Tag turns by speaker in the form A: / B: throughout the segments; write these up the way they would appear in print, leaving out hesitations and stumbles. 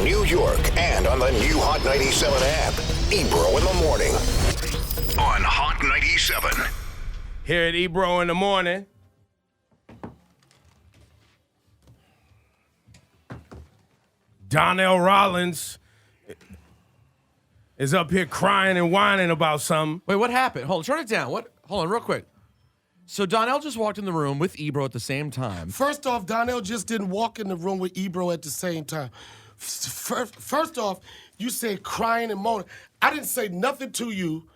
A: New York, and on the new Hot 97 app. Ebro in the morning on Hot 97.
B: Here at Ebro in the morning. Donnell Rawlings is up here crying and whining about something.
C: Wait, what happened? Hold on, turn it down. Hold on, real quick. So Donnell just walked in the room with Ebro at the same time.
D: First off, Donnell just didn't walk in the room with Ebro at the same time. First off, you said crying and moaning. I didn't say nothing to you.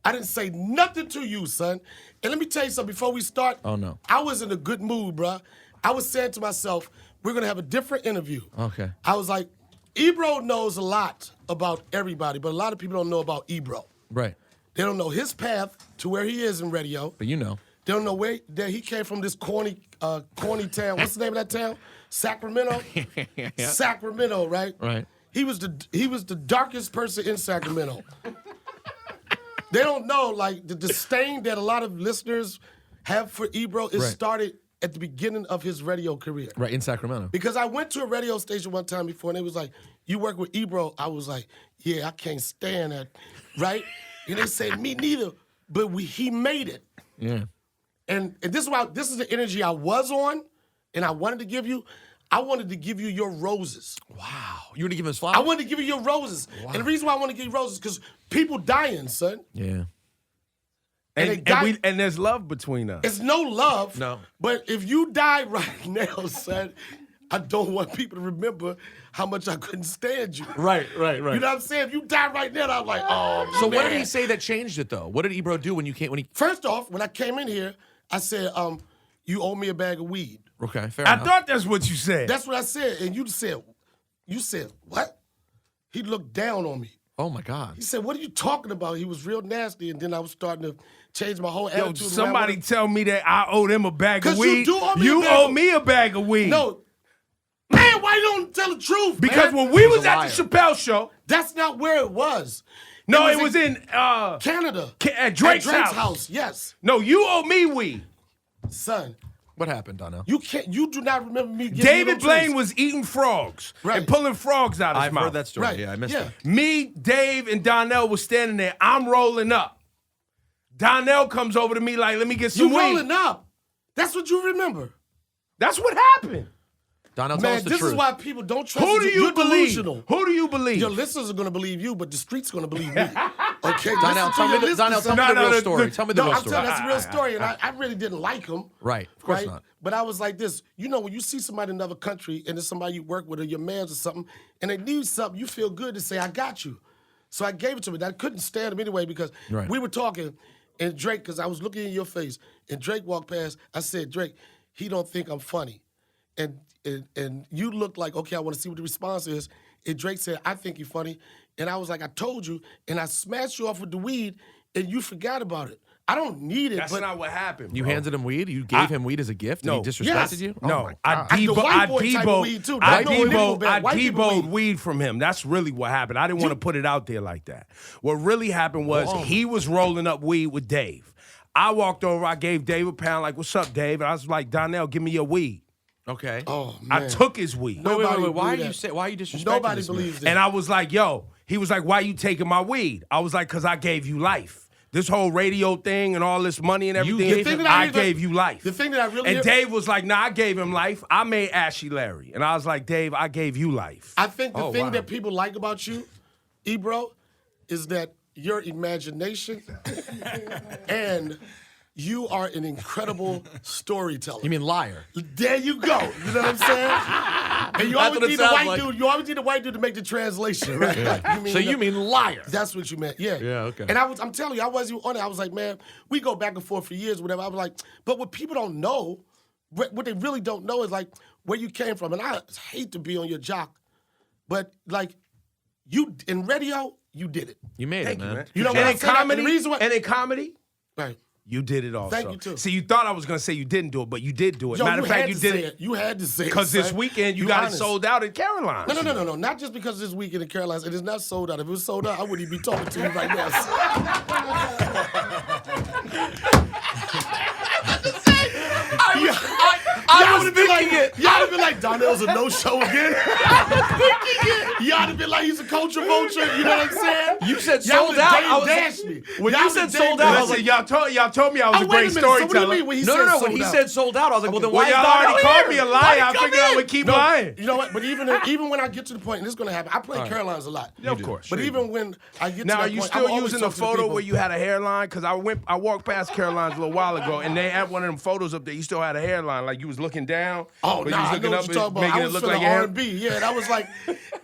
D: I didn't say nothing to you, son. And let me tell you something before we start.
C: Oh, no.
D: I was in a good mood, bruh. I was saying to myself, we're going to have a different interview.
C: Okay.
D: I was like, Ebro knows a lot about everybody, but a lot of people don't know about Ebro.
C: Right.
D: They don't know his path to where he is in radio.
C: But you know.
D: They don't know where he came from, this corny town. What's the name of that town? Sacramento?
C: Yeah.
D: Sacramento, right?
C: Right.
D: He was the darkest person in Sacramento. They don't know, like, the disdain that a lot of listeners have for Ebro is started at the beginning of his radio career.
C: Right, in Sacramento.
D: Because I went to a radio station one time before, and they was like, you work with Ebro? I was like, yeah, I can't stand that, right? And they said, me neither, but he made it.
C: Yeah.
D: And this is the energy I was on, and I wanted to give you. I wanted to give you your roses.
C: Wow. You want to give him his flowers?
D: I wanted to give you your roses. Wow. And the reason why I want to give you roses is because people dying, son.
C: Yeah.
B: And there's love between us.
D: It's no love.
C: No.
D: But if you die right now, son, I don't want people to remember how much I couldn't stand you.
C: Right.
D: You know what I'm saying? If you die right now, I'm like, oh,
C: So
D: man.
C: what did he say that changed it, though? What did Ebro do when he...
D: First off, when I came in here, I said, you owe me a bag of weed.
C: Okay, fair
B: I
C: enough.
B: thought that's what you said.
D: That's what I said. And you said, what? He looked down on me.
C: Oh, my God.
D: He said, what are you talking about? He was real nasty, and then I was starting to change my whole attitude.
B: Somebody tell me that I owe them a bag of
D: 'Cause
B: weed.
D: you owe me a bag
B: me a bag
D: of-
B: of weed.
D: No. Man, why you don't tell the truth,
B: Because
D: man?
B: when we was
C: a
B: at the Chappelle show,
D: That's not where it was.
B: no, it was in
D: Canada.
B: at Drake's house.
D: house. Yes.
B: No, you owe me weed.
D: Son,
C: What happened, Donnell?
D: you do not remember me giving
B: David
D: you no
B: Blaine
D: drinks.
B: was eating frogs
D: Right.
B: and pulling frogs out of his
C: I've
B: mouth.
C: heard that story.
D: Right.
C: Yeah, I missed
D: Yeah.
C: it.
B: Me, Dave, and Donnell was standing there. I'm rolling up. Donnell comes over to me like, let me get some
D: You
B: weed.
D: rolling up. That's what you remember.
B: That's what happened.
C: Donnell, tell
D: Man,
C: us the
D: this
C: truth.
D: is why people don't trust
B: Who do you
D: You're
B: believe?
D: delusional.
B: Who do you believe?
D: Your listeners are going to believe you, but the streets are going to believe me. Okay?
C: Donnell,
D: Listen to
C: tell me
D: your
C: the
D: listeners.
C: real story. Tell me the
D: No,
C: real
D: I'm
C: story.
D: telling you, that's a real story, and I really didn't like him.
C: Right, of course
D: right?
C: not.
D: But I was like this. You know, when you see somebody in another country and it's somebody you work with or your mans or something, and they need something, you feel good to say, I got you. So I gave it to him. I couldn't stand him anyway because we were talking, and Drake, because I was looking in your face, and Drake walked past. I said, Drake, he don't think I'm funny. And you looked like, okay, I want to see what the response is. And Drake said, I think you're funny. And I was like, I told you. And I smashed you off with the weed, and you forgot about it. I don't need it.
B: That's
D: but
B: not what happened.
C: You
B: bro.
C: handed him weed? You gave him weed as a gift?
B: No.
C: And he disrespected
D: Yes.
C: you?
B: No,
C: Oh my
B: I
C: God.
D: The white boy type of weed, too.
B: I
D: Don't know nigga
B: deboed
D: bad. White people
B: deboed
D: weed.
B: weed from him. That's really what happened. I didn't want to put it out there like that. What really happened was he was rolling up weed with Dave. I walked over, I gave Dave a pound, like, what's up, Dave? And I was like, Donnell, give me your weed.
C: Okay.
D: Oh, man.
B: I took his weed.
C: Wait.
D: Nobody
C: Why are
D: believe
C: you
D: that.
C: why are you disrespecting
D: Nobody
C: this man?
D: believes that.
B: And I was like, yo, he was like, why you taking my weed? I was like, because I gave you life. This whole radio thing and all this money and everything,
D: gave him-
B: I gave you life.
D: The thing that I really...
B: And Dave was like, nah, I gave him life. I made Ashy Larry. And I was like, Dave, I gave you life.
D: I think the thing
C: wow.
D: that people like about you, Ebro, is that your imagination and you are an incredible storyteller.
C: You mean liar?
D: There you go. You know what I'm saying? And you
C: That's
D: always
C: what it
D: need a
C: sounds
D: white
C: like.
D: dude. You always need a white dude to make the translation, right? Like,
C: You mean liar?
D: That's what you meant. Yeah.
C: Yeah, okay.
D: And I'm telling you, I wasn't even on it. I was like, man, we go back and forth for years, whatever. I was like, but what people don't know, what they really don't know is like where you came from. And I hate to be on your jock, but like you in radio, you did it.
C: You made
B: Thank
C: it,
B: you,
C: man.
B: man.
D: You know
B: and
D: what
B: in
D: I'm saying?
B: comedy,
D: And the reason why-
B: and in comedy,
D: Right.
B: you did it also.
D: Thank you, too.
B: See, you thought I was going to say you didn't do it, but you did do it.
D: Yo,
B: Matter
D: you
B: of fact,
D: had
B: you
D: to
B: did
D: say
B: it.
D: You had to say it.
B: Because this
D: son.
B: weekend, you got
D: honest.
B: it sold out in Carolina.
D: No. Not just because this weekend in Carolina. It is not sold out. If it was sold out, I wouldn't even be talking to you right now. I was thinking it. Y'all would have been like, Donnell's a no-show again. Y'all like he's a culture vulture. You know what I'm saying?
C: You said
D: Y'all
C: sold out. I was,
D: dashed me.
C: when
D: Y'all
C: you said
D: Dave
C: sold out, I was
B: Listen,
C: like,
B: y'all told me I was a
D: wait
B: great
D: a minute. So what do you
B: storyteller.
D: mean when he
C: no.
D: said
C: When
D: sold
C: he
D: out?
C: said sold out, I was like, well, then
B: Well,
C: why is
B: y'all
C: Donnell
B: already called
C: here?
B: me a
C: Why'd
B: liar.
C: he
B: I
C: come
B: figured I
C: in?
B: would keep
D: No,
B: lying.
D: you know what? But even when I get to the point, and this is gonna happen, I play Carolines a lot.
B: Yeah, of course.
D: But even when I get to
B: Now,
D: that
B: are you
D: point,
B: still
D: I'm always
B: using the
D: talking to
B: photo
D: people.
B: where you had a hairline? Because I walked past Caroline's a little while ago, and they had one of them photos up there. You still had a hairline, like you was looking down.
D: Oh,
B: but
D: nah,
B: you was
D: I
B: looking
D: know
B: up
D: what you're talking
B: and
D: about.
B: making
D: I
B: it
D: was
B: look
D: feeling
B: like your hair.
D: R&B. Yeah, that was like,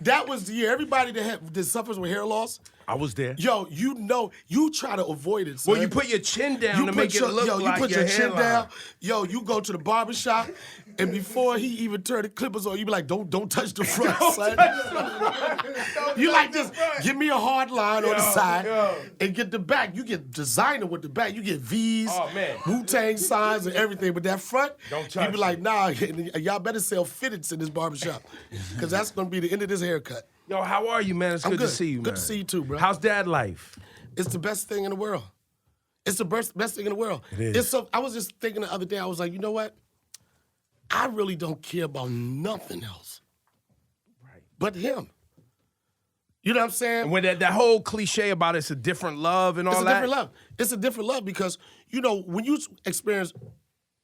D: that was the year. Everybody that suffers with hair loss,
B: I was there.
D: yo, you try to avoid it, son.
B: Well, you put your chin down
D: You
B: to
D: put
B: make it
D: your-
B: look
D: yo,
B: like
D: you put
B: your
D: your chin
B: hairline.
D: down. Yo, you go to the barbershop, and before he even turn the clippers on, you be like, don't touch the front, son. You like just give me a hard line on the side and get the back. You get designer with the back. You get V's,
B: Oh, man.
D: Wu-Tang signs and everything. But that front,
B: Don't
D: you
B: touch
D: be like, nah, y'all better sell fitteds in this barbershop because that's gonna be the end of this haircut.
B: Yo, how are you, man? It's
D: I'm
B: good to
D: good.
B: see you, man.
D: Good to see you too, bro.
B: How's dad life?
D: It's the best thing in the world. It's the best thing in the world.
B: It is.
D: I was just thinking the other day, I was like, you know what? I really don't care about nothing else but him. You know what I'm saying?
B: And when that whole cliche about it's a different love and all
D: It's a
B: that.
D: different love. It's a different love because, you know, when you experience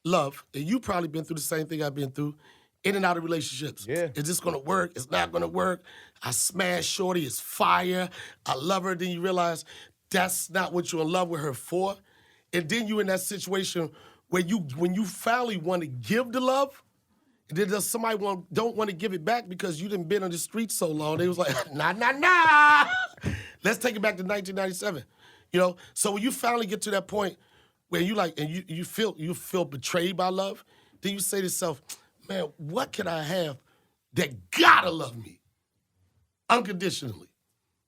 D: love, and you've probably been through the same thing I've been through, in and out of relationships.
B: Yeah.
D: Is this gonna work? It's not gonna work. I smash shorty, it's fire. I love her. Then you realize that's not what you're in love with her for. And then you in that situation where when you finally want to give the love, and then does somebody don't want to give it back because you done been on the street so long. They was like, nah. Let's take it back to 1997. You know? So when you finally get to that point where you like, and you feel betrayed by love, then you say to yourself, man, what can I have that gotta love me unconditionally?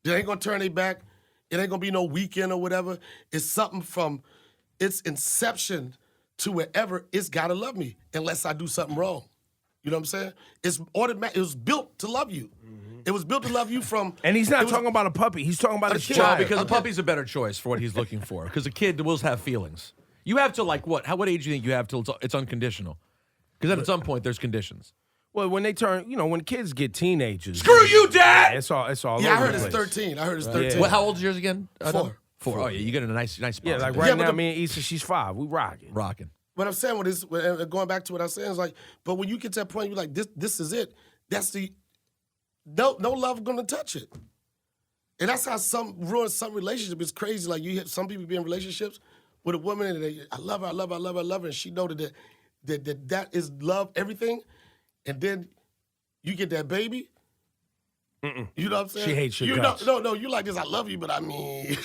D: They ain't gonna turn their back. It ain't gonna be no weekend or whatever. It's something from its inception to wherever it's gotta love me unless I do something wrong. You know what I'm saying? It's automatic. It was built to love you. It was built to love you from.
B: And he's not talking about a puppy. He's talking about a
D: kid.
B: child.
C: Well, because a puppy's a better choice for what he's looking for. Because a kid will have feelings. You have to like what? What age do you think you have till it's unconditional? Because then at some point there's conditions.
B: Well, when they turn, when kids get teenagers.
C: Screw you, Dad!
B: It's all
D: Yeah, I
B: over
D: heard
B: the
D: it's
B: place.
D: 13. I heard it's 13.
C: Well, how old is yours again?
D: 4.
C: 4. Oh yeah, you get in a nice spot.
B: Yeah, like
C: today.
B: right
D: Yeah, but
B: now, me and Issa, she's 5. We rocking.
C: Rocking.
D: What I'm saying with this, going back to what I was saying, is like, but when you get to that point, you're like, this is it. That's the no love gonna touch it. And that's how some ruin some relationship. It's crazy. Like you have some people be in relationships with a woman and I love her, and she know that is love, everything, and then you get that baby. You know what I'm saying?
B: She hates your
D: you
B: guts.
D: No, you like this. I love you, but I mean,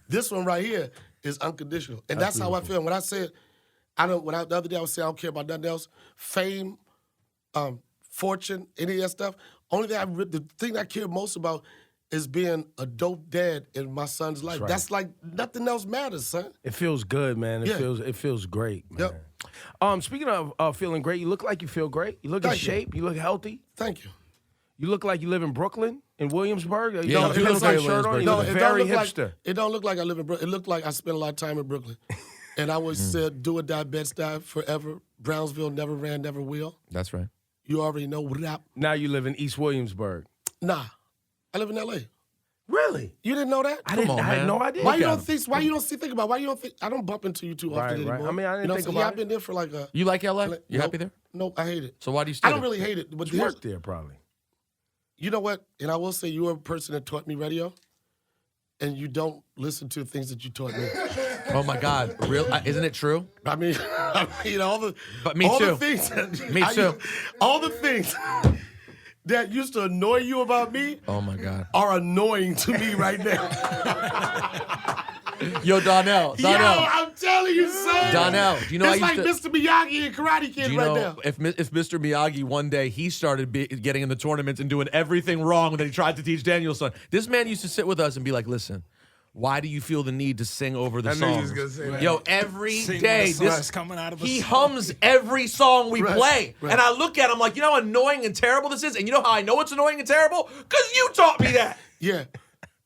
D: this one right here is unconditional, and that's how I feel. When I said, the other day I was saying I don't care about nothing else, fame, fortune, any of that stuff. Only thing the thing I care most about is being a dope dad in my son's life.
B: right.
D: That's like nothing else matters, son.
B: It feels good, man. It feels great, man.
D: Yep.
B: Speaking of feeling great, you look like you feel great. You look in
D: Thank you.
B: shape. You look healthy.
D: Thank you.
B: You look like you live in Brooklyn, in Williamsburg. You
C: Yeah,
B: don't
C: you
B: have
C: look
B: a
C: like
B: shirt on.
C: Williamsburg.
B: You
D: No,
B: look
D: it
B: very
D: don't look
B: hipster.
D: like it don't look like I live in Brooklyn. It looked like I spent a lot of time in Brooklyn. And I always said, do or die, Bed-Stuy, forever. Brownsville never ran, never will.
C: That's right.
D: You already know what up.
B: Now you live in East Williamsburg.
D: Nah, I live in L.A.
B: Really?
D: You didn't know that?
B: I didn't.
C: on,
B: I had
C: man.
B: no idea.
D: Why you don't think? Why you don't think about? Why you don't think? I don't bump into you too often
B: Right.
D: anymore.
B: I mean, I didn't
D: you know
B: think
D: what I'm saying?
B: about
D: Yeah,
B: it.
D: I've been there for like a.
C: You like LA? You
D: Nope.
C: happy there?
D: No, I hate it.
C: So why do you stay
D: I don't
C: there?
D: really hate it, but
B: You
D: here's,
B: worked there probably.
D: you know what? And I will say, you were a person that taught me radio, and you don't listen to the things that you taught me.
C: Oh my God! Real? Isn't it true?
D: I mean, all the.
C: But me
D: all
C: too.
D: The things,
C: Me too.
D: All the things that used to annoy you about me
C: Oh my God!
D: are annoying to me right now.
C: Yo, Donnell.
D: Yo, I'm telling you, son.
C: Donnell, do you know I
D: it's
C: used
D: like Mr. Miyagi and Karate Kid
C: Do you
D: right
C: know
D: now.
C: if Mr. Miyagi one day he started getting in the tournaments and doing everything wrong that he tried to teach Daniel's son? This man used to sit with us and be like, "Listen, why do you feel the need to sing over the
B: I knew you
C: songs?"
B: was gonna say that.
C: Yo, every
E: Sing
C: day
E: the sun's coming out of a
C: he
E: song.
C: hums every song we
D: Right,
C: play,
D: right.
C: and I look at him like, you know how annoying and terrible this is, and you know how I know it's annoying and terrible? Because you taught me that.
D: Yeah.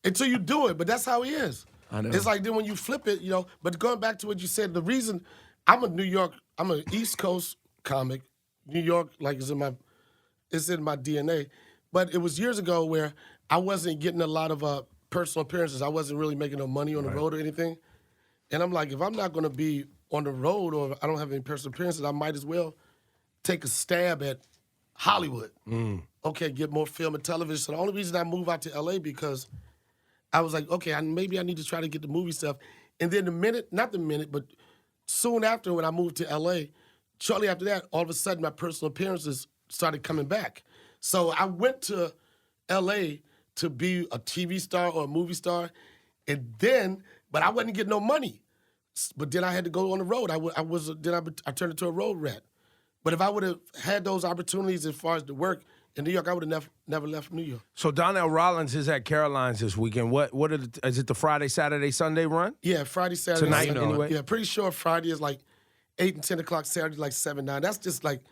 D: Until you do it, but that's how he is.
C: I know.
D: It's like then when you flip it, but going back to what you said, the reason I'm an East Coast comic. New York, like, is in my DNA. But it was years ago where I wasn't getting a lot of personal appearances. I wasn't really making no money on the road or anything. And I'm like, if I'm not going to be on the road or I don't have any personal appearances, I might as well take a stab at Hollywood. Okay, get more film and television. So the only reason I moved out to L.A. because I was like, okay, maybe I need to try to get the movie stuff. And then but soon after when I moved to L.A., shortly after that, all of a sudden my personal appearances started coming back. So I went to L.A. to be a TV star or a movie star, but I wasn't getting no money. But then I had to go on the road. I turned into a road rat. But if I would have had those opportunities as far as the work in New York, I would have never left New York.
B: So Donnell Rawlings is at Caroline's this weekend. Is it the Friday, Saturday, Sunday run?
D: Yeah, Friday, Saturday,
B: Tonight,
D: Sunday.
B: anyway?
D: Yeah, pretty sure Friday is like 8 and 10 o'clock, Saturday like 7, 9. That's just like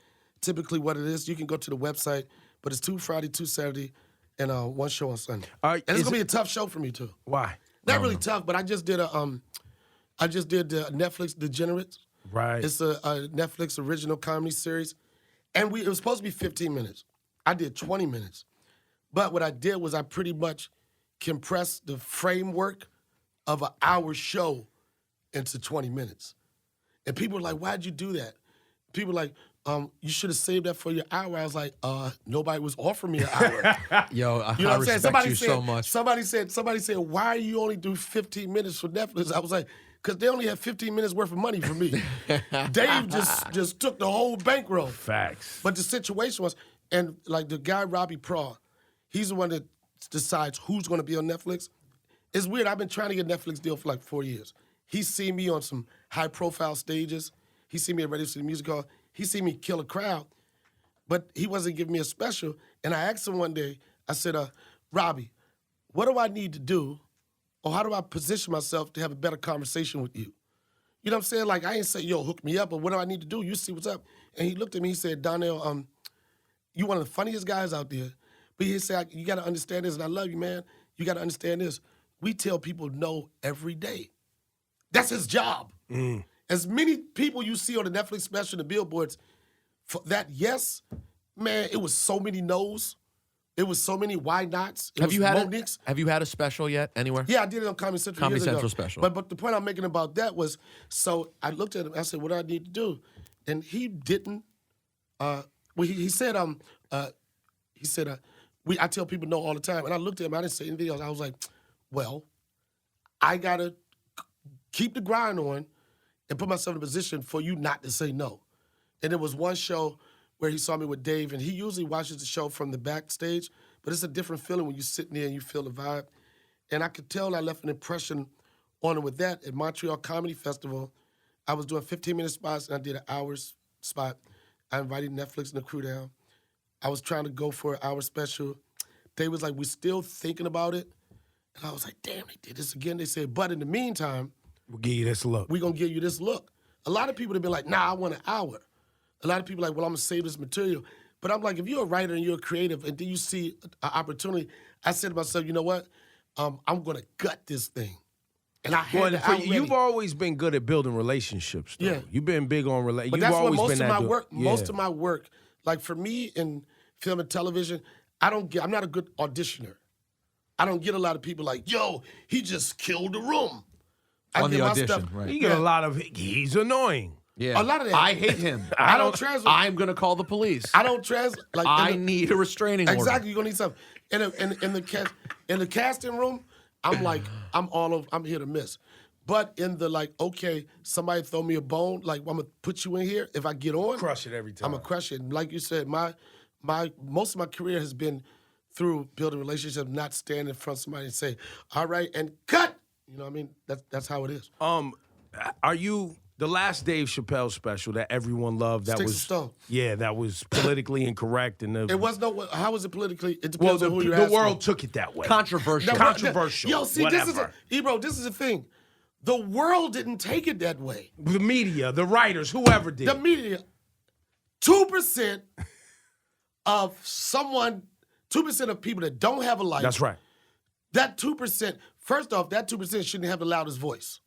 D: typically what it is. You can go to the website, but it's 2 Friday, 2 Saturday, and 1 show on Sunday. And it's going to be a tough show for me, too.
B: Why?
D: Not really tough, but I just did the Netflix Degenerates.
B: Right.
D: It's a Netflix original comedy series. And it was supposed to be 15 minutes. I did 20 minutes. But what I did was I pretty much compressed the framework of an hour show into 20 minutes. And people were like, why'd you do that? People were like, you should have saved that for your hour. I was like, nobody was offering me an hour.
C: Yo,
D: You know what I'm saying?
C: respect you so much.
D: Somebody said, why you only do 15 minutes for Netflix? I was like, because they only have 15 minutes worth of money for me. Dave just took the whole bankroll.
B: Facts.
D: But the situation was, and like the guy Robbie Praw, he's the one that decides who's going to be on Netflix. It's weird. I've been trying to get a Netflix deal for like 4 years. He's seen me on some high-profile stages. He's seen me at Radio City Music Hall. He's seen me kill a crowd. But he wasn't giving me a special. And I asked him one day, I said, Robbie, what do I need to do, or how do I position myself to have a better conversation with you? You know what I'm saying? Like, I ain't say, yo, hook me up, but what do I need to do? You see what's up. And he looked at me, he said, Donnell, you one of the funniest guys out there. But he said, you got to understand this, and I love you, man. You got to understand this. We tell people no every day. That's his job. As many people you see on the Netflix special, the billboards, for that yes, man, it was so many no's. It was so many why nots.
C: Have you had a special yet anywhere?
D: Yeah, I did it on Comedy Central
C: Comedy
D: years ago.
C: Central special.
D: But the point I'm making about that was, so I looked at him, I said, what do I need to do? And he didn't, he said, I tell people no all the time. And I looked at him, I didn't say anything else. I was like, well, I got to keep the grind on and put myself in a position for you not to say no. And there was one show where he saw me with Dave, and he usually watches the show from the backstage, but it's a different feeling when you're sitting there and you feel the vibe. And I could tell I left an impression on him with that. At Montreal Comedy Festival, I was doing 15-minute spots, and I did an hour's spot. I invited Netflix and the crew down. I was trying to go for an hour special. They was like, we're still thinking about it. And I was like, damn, they did this again. They said, but in the meantime,
B: we'll give you this look.
D: We're going to give you this look. A lot of people have been like, nah, I want an hour. A lot of people are like, well, I'm going to save this material. But I'm like, if you're a writer and you're a creative and then you see an opportunity, I said to myself, you know what? I'm going to gut this thing. And I had the hour ready.
B: You've always been good at building relationships, though.
D: Yeah.
B: You've been big on relationships.
D: But that's what most of my work, like for me in film and television, I'm not a good auditioner. I don't get a lot of people like, yo, he just killed the room.
C: On the audition, right.
B: You get a lot of, he's annoying.
C: Yeah.
D: A lot of that.
C: I hate him.
D: I don't translate.
C: I'm going to call the police.
D: I don't translate. Like,
C: I need a restraining order.
D: Exactly. You're going to need something. In the casting room, I'm like, I'm here to miss. But in the like, okay, somebody throw me a bone, like I'm going to put you in here. If I get on.
B: Crush it every time.
D: I'm going to crush it. And like you said, most of my career has been through building relationships, not standing in front of somebody and say, all right, and cut. You know what I mean? That's how it is.
B: Are you the last Dave Chappelle special that everyone loved? That
D: Sticks
B: was
D: and Stones.
B: Yeah, that was politically incorrect, and
D: It was no. How was it politically? It depends on who you're
B: the
D: asking.
B: world took it that way.
C: Controversial.
B: Controversial.
D: Yo, see,
B: whatever.
D: this is the thing. The world didn't take it that way.
B: The media, the writers, whoever did.
D: The media, 2% of someone, 2% of people that don't have a life.
B: That's right.
D: That 2%, first off, that 2% shouldn't have the loudest voice.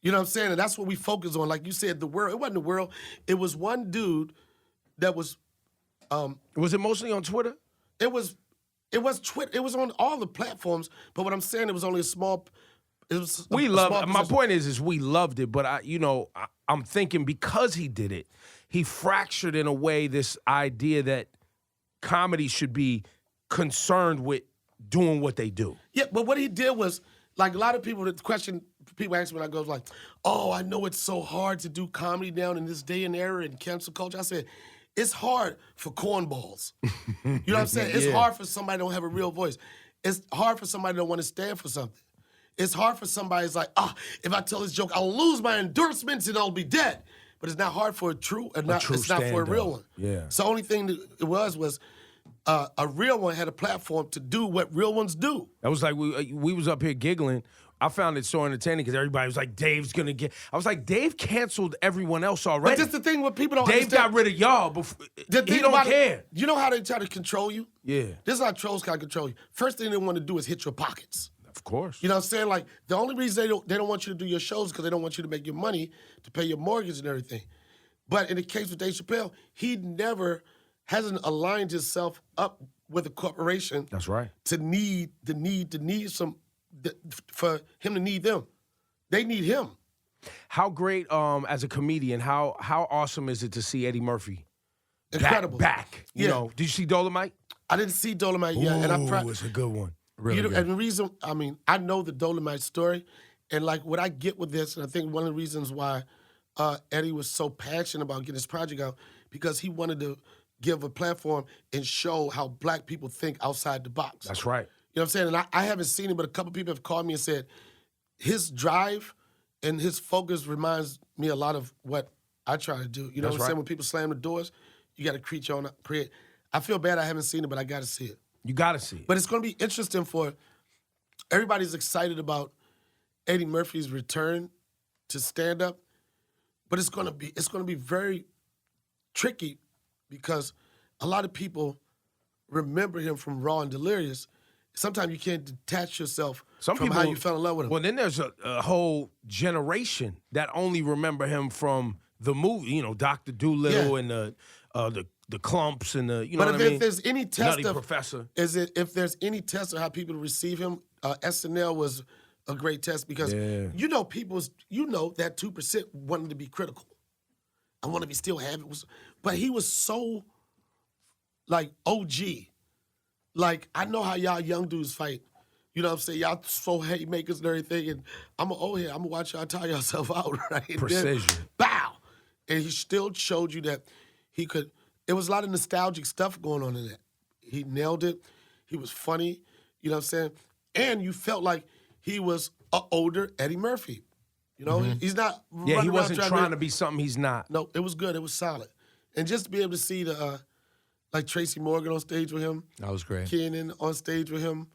D: You know what I'm saying? And that's what we focus on. Like you said, the world, it wasn't the world. It was one dude that was.
B: Was it mostly on Twitter?
D: It was Twitter. It was on all the platforms. But what I'm saying, it was only a small. It was
B: we loved. My point is we loved it. But I'm thinking because he did it, he fractured in a way this idea that comedy should be concerned with doing what they do.
D: Yeah, but what he did was, like a lot of people, the question people ask me when I go like, oh, I know it's so hard to do comedy down in this day and era and cancel culture. I said, it's hard for cornballs. You know what I'm saying? It's hard for somebody who don't have a real voice. It's hard for somebody who don't want to stand for something. It's hard for somebody who's like, if I tell this joke, I'll lose my endorsements and I'll be dead. But it's not hard for it's not for a real one.
B: Yeah.
D: So the only thing that it was a real one had a platform to do what real ones do.
B: That was like we was up here giggling. I found it so entertaining because everybody was like, Dave's going to get... I was like, Dave canceled everyone else already.
D: But that's the thing what people don't
B: Dave
D: understand.
B: got rid of y'all before. He don't care.
D: You know how they try to control you?
B: Yeah.
D: This is how trolls can control you. First thing they want to do is hit your pockets.
B: Of course.
D: You know what I'm saying? Like, the only reason they don't want you to do your shows is because they don't want you to make your money to pay your mortgage and everything. But in the case with Dave Chappelle, he hasn't aligned himself up with a corporation.
B: That's right.
D: For him to need them. They need him.
B: How great, as a comedian, how awesome is it to see Eddie Murphy
D: Incredible.
B: back? You
D: Yeah.
B: know, did you see Dolomite?
D: I didn't see Dolomite yet.
B: Ooh, it's a good one. Really good.
D: And the reason, I know the Dolomite story, and like what I get with this, and I think one of the reasons why Eddie was so passionate about getting his project out, because he wanted to give a platform and show how black people think outside the box.
B: That's right.
D: You know what I'm saying? And I haven't seen it, but a couple people have called me and said his drive and his focus reminds me a lot of what I try to do. You know what I'm saying? When people slam the doors, you got to create. I feel bad I haven't seen it, but I got to see it.
B: You got to see it.
D: But it's going to be interesting for everybody's excited about Eddie Murphy's return to stand up, but it's going to be very tricky because a lot of people remember him from Raw and Delirious. Sometimes you can't detach yourself from how you fell in love with him.
B: Well, then there's a whole generation that only remember him from the movie. You know, Dr. Dolittle and the clumps and the
D: what I mean? If there's any test
B: Nutty
D: of
B: Professor,
D: if there's any test of how people receive him, SNL was a great test because that 2% wanted to be critical. I want to be still have it, but he was so like OG. Like, I know how y'all young dudes fight. You know what I'm saying? Y'all so haymakers and everything, and I'm I'm gonna watch y'all tire yourself out, right? And
B: precision.
D: Then, bow! And he still showed you that he could. It was a lot of nostalgic stuff going on in that. He nailed it. He was funny. You know what I'm saying? And you felt like he was an older Eddie Murphy. You know, he's not.
B: Yeah, he wasn't trying to be something he's not.
D: No, it was good. It was solid. And just to be able to see the. Like Tracy Morgan on stage with him.
C: That was great.
D: Kenan on stage with him.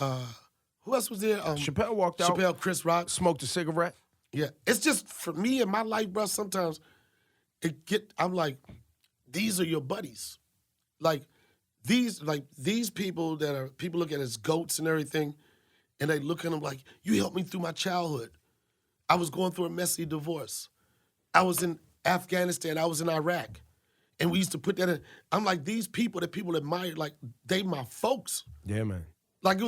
D: Who else was there?
B: Chappelle walked out.
D: Chappelle, Chris Rock.
B: Smoked a cigarette.
D: Yeah. It's just, for me in my life, bro, sometimes I'm like, these are your buddies. Like these people people look at as goats and everything, and they look at them like, you helped me through my childhood. I was going through a messy divorce. I was in Afghanistan. I was in Iraq. And we used to put that in. I'm like, these people that people admire, like, they my folks.
B: Yeah, man.
D: Like,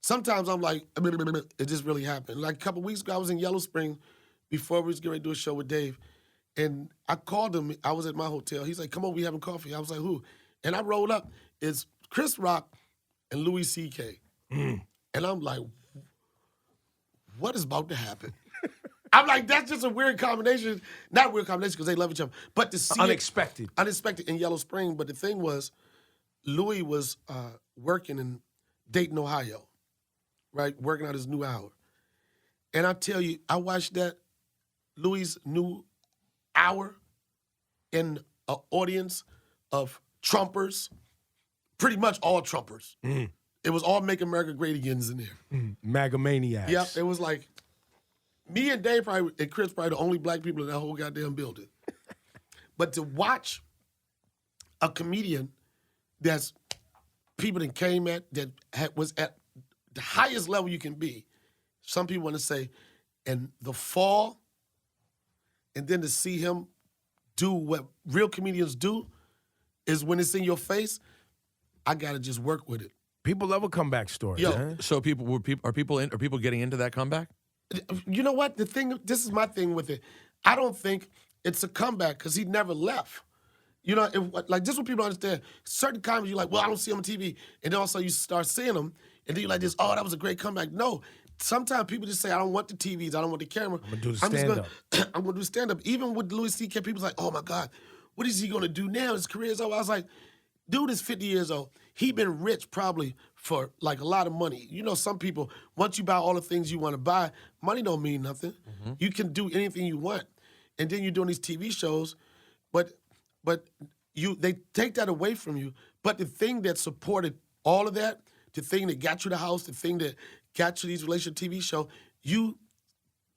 D: sometimes I'm like, it just really happened. Like, a couple weeks ago, I was in Yellow Spring before we was getting ready to do a show with Dave. And I called him. I was at my hotel. He's like, come on, we having coffee. I was like, who? And I rolled up. It's Chris Rock and Louis C.K. And I'm like, what is about to happen? I'm like, that's just a weird combination. Not a weird combination because they love each other. But to see
B: Unexpected
D: in Yellow Spring. But the thing was, Louis was working in Dayton, Ohio, right? Working out his new hour. And I tell you, I watched that Louis' new hour in an audience of Trumpers, pretty much all Trumpers. It was all Make America Great Again's in there.
B: MAGA maniacs.
D: Yep, it was like, me and Dave and Chris probably the only black people in that whole goddamn building. But to watch a comedian that's people that came at, was at the highest level you can be, some people want to say, and the fall, and then to see him do what real comedians do is when it's in your face, I got to just work with it.
B: People love a comeback story.
D: Yo,
B: man.
C: So are people getting into that comeback?
D: You know what? This is my thing with it. I don't think it's a comeback because he never left. You know, like this is what people understand. Certain comedies, you're like, well, I don't see him on TV. And then also you start seeing them, and then you're like this, oh, that was a great comeback. No, sometimes people just say, I don't want the TVs, I don't want the camera.
B: I'm going to do the stand-up.
D: I'm going to do stand-up. Even with Louis C.K., people's like, oh, my God, what is he going to do now? His career is over. I was like, dude is 50 years old. He been rich probably for, like, a lot of money. You know, some people, once you buy all the things you want to buy, money don't mean nothing. Mm-hmm. You can do anything you want. And then you're doing these TV shows, but they take that away from you. But the thing that supported all of that, the thing that got you the house, the thing that got you these relationship TV shows, you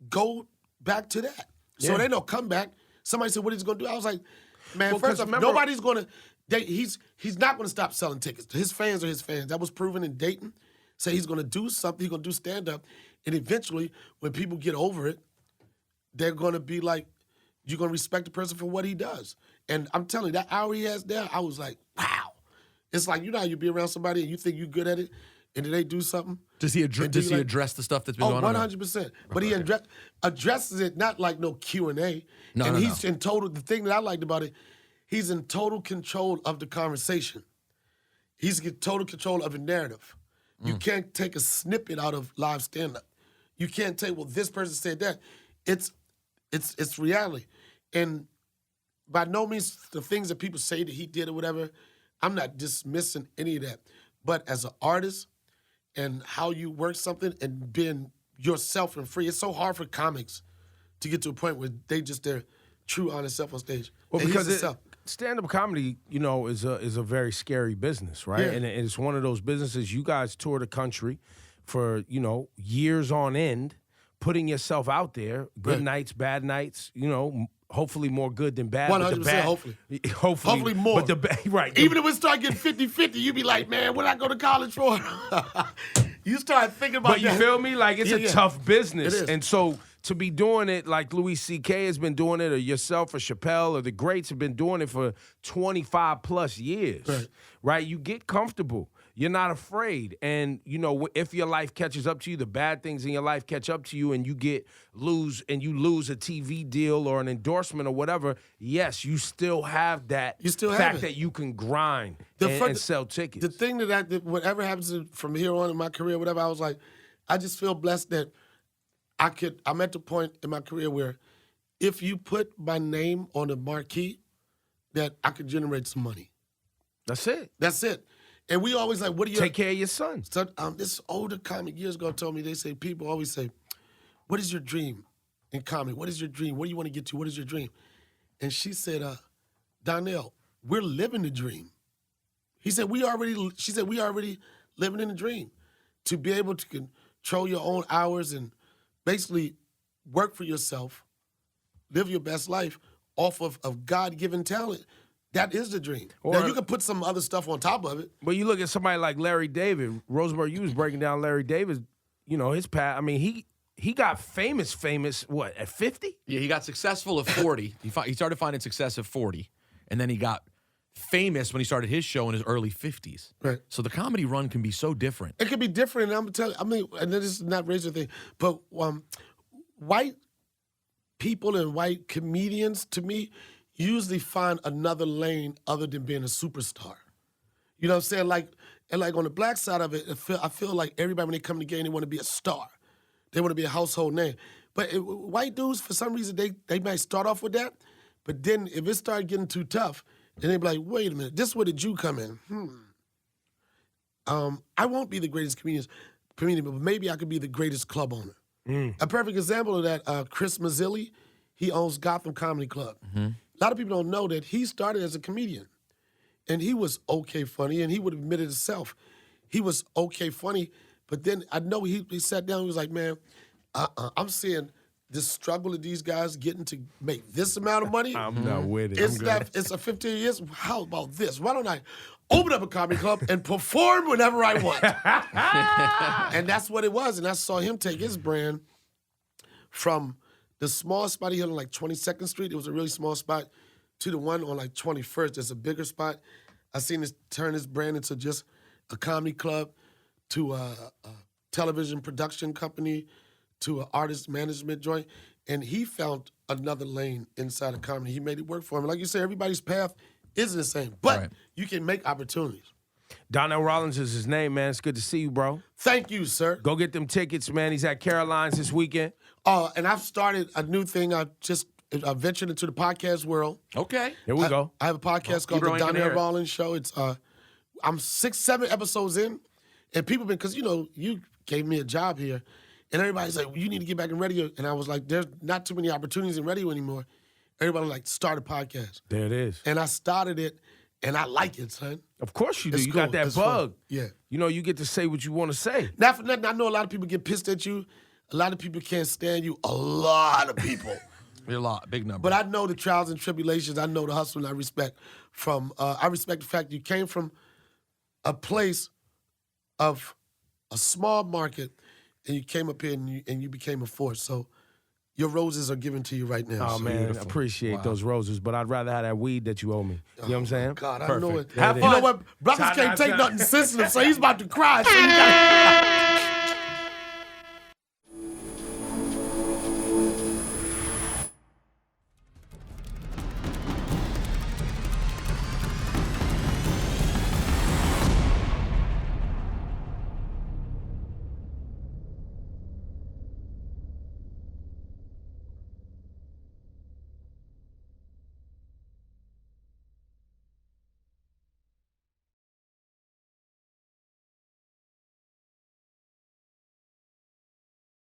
D: go back to that. So they don't come back. Somebody said, what is he going to do? I was like, man, first off, nobody's going to, he's not going to stop selling tickets. His fans are his fans. That was proven in Dayton. Say he's going to do something, he's going to do stand-up, and eventually, when people get over it, they're going to be like, you're going to respect the person for what he does. And I'm telling you, that hour he has there, I was like, wow. It's like, you know how you be around somebody and you think you're good at it, and then they do something?
C: Does he address the stuff that's been going on?
D: 100%. But he addresses it not like no Q&A.
C: No,
D: he's in total, the thing that I liked about it, he's in total control of the conversation. He's in total control of the narrative. You can't take a snippet out of live stand-up. You can't take, well, this person said that. It's reality. And by no means the things that people say that he did or whatever, I'm not dismissing any of that. But as an artist and how you work something and being yourself and free, it's so hard for comics to get to a point where they just their true, honest self on stage.
B: Well, because stand-up comedy, you know, is a very scary business, right?
D: Yeah.
B: And it's one of those businesses, you guys tour the country for, you know, years on end, putting yourself out there, good nights, bad nights, you know, hopefully more good than bad.
D: 100%, hopefully.
B: Hopefully
D: more.
B: But right.
D: Even if we start getting 50-50, you be like, man, what I go to college for? You start thinking about that.
B: But you feel me? Like, it's a tough business.
D: It is.
B: And so to be doing it like Louis C.K. has been doing it, or yourself or Chappelle or the greats have been doing it for 25 plus years, right? You get comfortable. You're not afraid. And, you know, if your life catches up to you, the bad things in your life catch up to you, and you lose a TV deal or an endorsement or whatever, yes, you still have that fact that you can grind and sell tickets.
D: The thing that whatever happens from here on in my career, whatever, I was like, I just feel blessed that I'm at the point in my career where if you put my name on the marquee, that I could generate some money.
B: That's it.
D: That's it. And we always like, what do you...
B: Take care of your son.
D: So, this older comic years ago told me, people always say, what is your dream in comedy? What is your dream? What do you want to get to? What is your dream? And she said, Donnell, we're living the dream. She said, we already living in the dream. To be able to control your own hours and basically work for yourself, live your best life off of God-given talent. That is the dream. Now, you can put some other stuff on top of it.
B: But you look at somebody like Larry David. Rosenberg, you was breaking down Larry David, you know, his path. I mean, he got famous, what, at 50?
C: Yeah, he got successful at 40. He started finding success at 40. And then he got famous when he started his show in his early 50s.
D: Right.
C: So the comedy run can be so different.
D: It can be different, and I'm telling you, I mean, and this is not racial thing, but white people and white comedians, to me, usually find another lane other than being a superstar. You know what I'm saying? Like on the black side of it, I feel like everybody, when they come to the game, they want to be a star. They want to be a household name. But white dudes, for some reason, they might start off with that, but then if it started getting too tough, then they be like, wait a minute, this is where the Jew come in. I won't be the greatest comedian, but maybe I could be the greatest club owner. A perfect example of that, Chris Mazzilli, he owns Gotham Comedy Club. A lot of people don't know that he started as a comedian, and he was okay funny, and he would admit it himself. He was okay funny, but then I know he sat down and he was like, man, I'm seeing this struggle of these guys getting to make this amount of money.
B: I'm not with it.
D: It's a 15 years. How about this? Why don't I open up a comedy club and perform whenever I want? And that's what it was, and I saw him take his brand from the small spot he had on like 22nd Street, it was a really small spot, to the one on like 21st, there's a bigger spot. I seen this turn his brand into just a comedy club, to a television production company, to an artist management joint, and he found another lane inside of comedy. He made it work for him. Like you said, everybody's path isn't the same, but you can make opportunities.
B: Donnell Rawlings is his name, man. It's good to see you, bro.
D: Thank you, sir.
B: Go get them tickets, man. He's at Caroline's this weekend.
D: And I've started a new thing. I ventured into the podcast world.
C: Okay.
B: Here we go.
D: I have a podcast called The Donnell Rawlings Show. It's I'm 6-7 episodes in, and people been, because, you gave me a job here, and everybody's like, well, you need to get back in radio. And I was like, there's not too many opportunities in radio anymore. Everybody was like, start a podcast.
B: There it is.
D: And I started it, and I like it, son.
B: Of course you do.
D: It's
B: You
D: cool.
B: got that
D: It's
B: bug.
D: fun. Yeah.
B: You get to say what you want to say.
D: Not for nothing, I know a lot of people get pissed at you. A lot of people can't stand you. A lot of people.
C: You're a lot, big number.
D: But I know the trials and tribulations. I know the hustle, and I respect the fact you came from a place of a small market, and you came up here and you became a force. So your roses are given to you right now.
B: Oh,
D: So
B: man,
D: beautiful.
B: appreciate those roses, but I'd rather have that weed that you owe me. You know what I'm saying?
D: God, I know it.
B: Have
D: You know
B: fun.
D: what? Brothers can't take
B: Time.
D: nothing sensitive, so he's about to cry. So you gotta